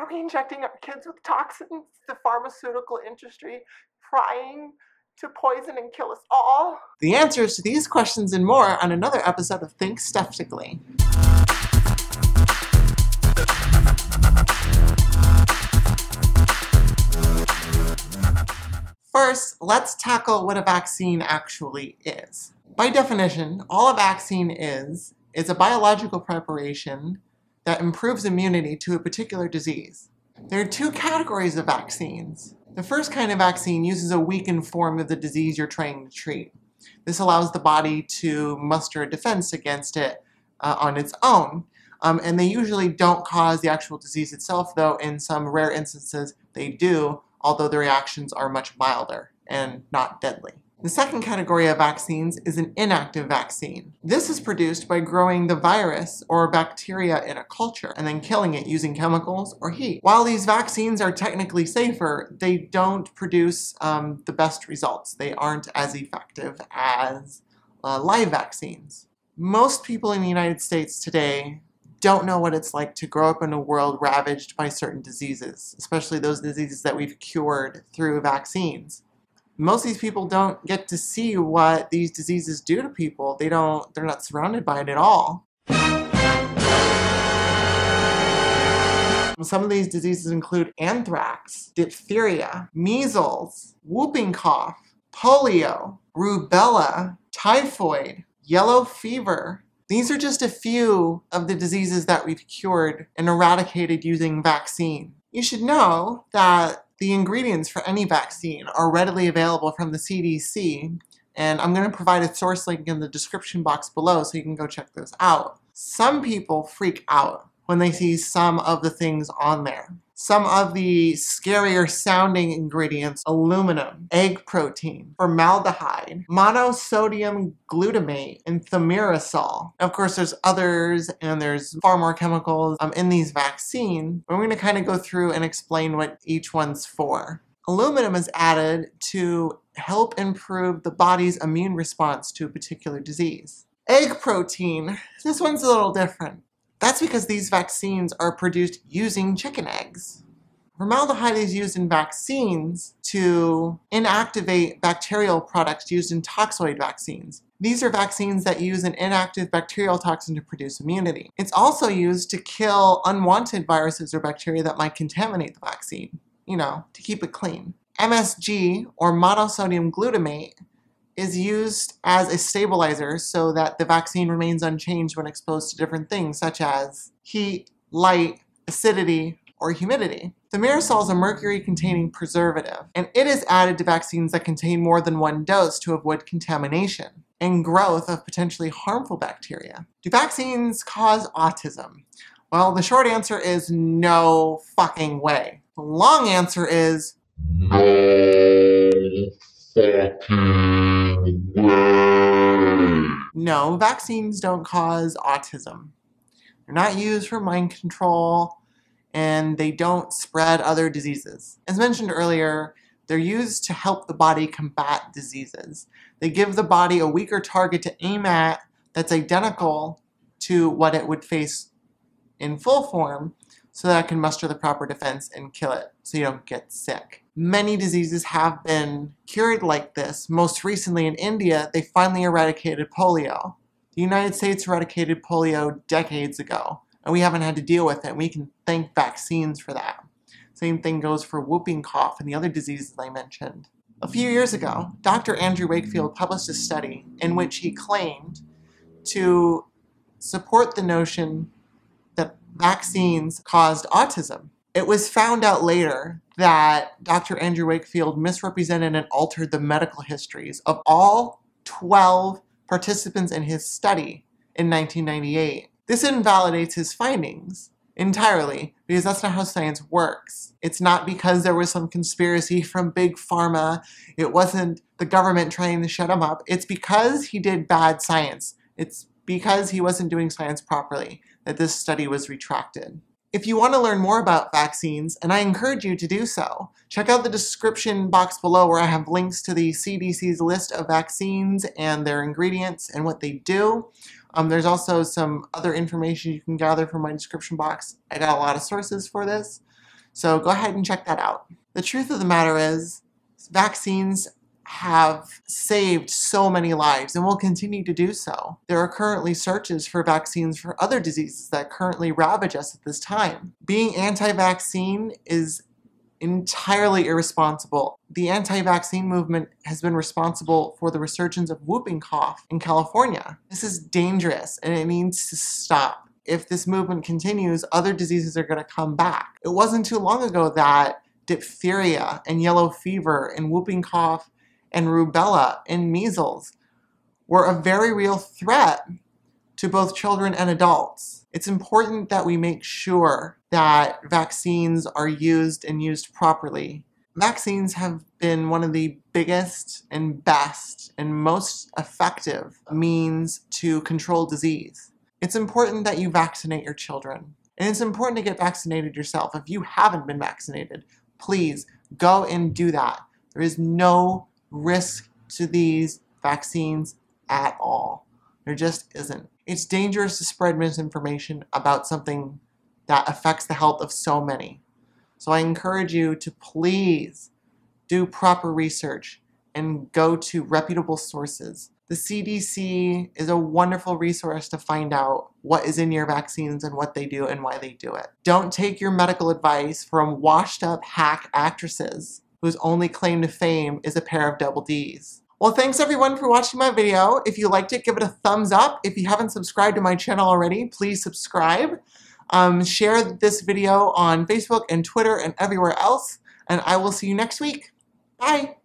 Are we injecting our kids with toxins? The pharmaceutical industry trying to poison and kill us all? The answers to these questions and more on another episode of Think Skeptically. First, let's tackle what a vaccine actually is. By definition, all a vaccine is a biological preparation that improves immunity to a particular disease. There are two categories of vaccines. The first kind of vaccine uses a weakened form of the disease you're trying to treat. This allows the body to muster a defense against it on its own. And they usually don't cause the actual disease itself, though in some rare instances they do, although the reactions are much milder and not deadly. The second category of vaccines is an inactive vaccine. This is produced by growing the virus or bacteria in a culture and then killing it using chemicals or heat. While these vaccines are technically safer, they don't produce the best results. They aren't as effective as live vaccines. Most people in the United States today don't know what it's like to grow up in a world ravaged by certain diseases, especially those diseases that we've cured through vaccines. Most of these people don't get to see what these diseases do to people. They're not surrounded by it at all. Some of these diseases include anthrax, diphtheria, measles, whooping cough, polio, rubella, typhoid, yellow fever. These are just a few of the diseases that we've cured and eradicated using vaccine. You should know that the ingredients for any vaccine are readily available from the CDC, and I'm going to provide a source link in the description box below so you can go check those out. Some people freak out when they see some of the things on there. Some of the scarier sounding ingredients: aluminum, egg protein, formaldehyde, monosodium glutamate, and thimerosal. Of course, there's others, and there's far more chemicals in these vaccines. We're going to kind of go through and explain what each one's for. Aluminum is added to help improve the body's immune response to a particular disease. Egg protein, this one's a little different. That's because these vaccines are produced using chicken eggs. Formaldehyde is used in vaccines to inactivate bacterial products used in toxoid vaccines. These are vaccines that use an inactive bacterial toxin to produce immunity. It's also used to kill unwanted viruses or bacteria that might contaminate the vaccine, to keep it clean. MSG, or monosodium glutamate, is used as a stabilizer so that the vaccine remains unchanged when exposed to different things such as heat, light, acidity, or humidity. Thimerosal is a mercury-containing preservative, and it is added to vaccines that contain more than one dose to avoid contamination and growth of potentially harmful bacteria. Do vaccines cause autism? Well, the short answer is no fucking way. The long answer is no fucking way. No, vaccines don't cause autism. They're not used for mind control, and they don't spread other diseases. As mentioned earlier, they're used to help the body combat diseases. They give the body a weaker target to aim at that's identical to what it would face in full form, so that it can muster the proper defense and kill it so you don't get sick. Many diseases have been cured like this. Most recently in India, they finally eradicated polio. The United States eradicated polio decades ago, and we haven't had to deal with it. We can thank vaccines for that. Same thing goes for whooping cough and the other diseases I mentioned. A few years ago, Dr. Andrew Wakefield published a study in which he claimed to support the notion that vaccines caused autism. It was found out later that Dr. Andrew Wakefield misrepresented and altered the medical histories of all 12 participants in his study in 1998. This invalidates his findings entirely, because that's not how science works. It's not because there was some conspiracy from Big Pharma. It wasn't the government trying to shut him up. It's because he did bad science. It's because he wasn't doing science properly that this study was retracted. If you want to learn more about vaccines, and I encourage you to do so, check out the description box below where I have links to the CDC's list of vaccines and their ingredients and what they do. There's also some other information you can gather from my description box. I got a lot of sources for this. So go ahead and check that out. The truth of the matter is, vaccines have saved so many lives and will continue to do so. There are currently searches for vaccines for other diseases that currently ravage us at this time. Being anti-vaccine is entirely irresponsible. The anti-vaccine movement has been responsible for the resurgence of whooping cough in California. This is dangerous and it needs to stop. If this movement continues, other diseases are going to come back. It wasn't too long ago that diphtheria and yellow fever and whooping cough and rubella and measles were a very real threat to both children and adults. It's important that we make sure that vaccines are used and used properly. Vaccines have been one of the biggest and best and most effective means to control disease. It's important that you vaccinate your children. And it's important to get vaccinated yourself. If you haven't been vaccinated, please go and do that. There is no risk to these vaccines at all. There just isn't. It's dangerous to spread misinformation about something that affects the health of so many. So I encourage you to please do proper research and go to reputable sources. The CDC is a wonderful resource to find out what is in your vaccines and what they do and why they do it. Don't take your medical advice from washed up hack actresses whose only claim to fame is a pair of double Ds. Well, thanks everyone for watching my video. If you liked it, give it a thumbs up. If you haven't subscribed to my channel already, please subscribe. Share this video on Facebook and Twitter and everywhere else, and I will see you next week. Bye.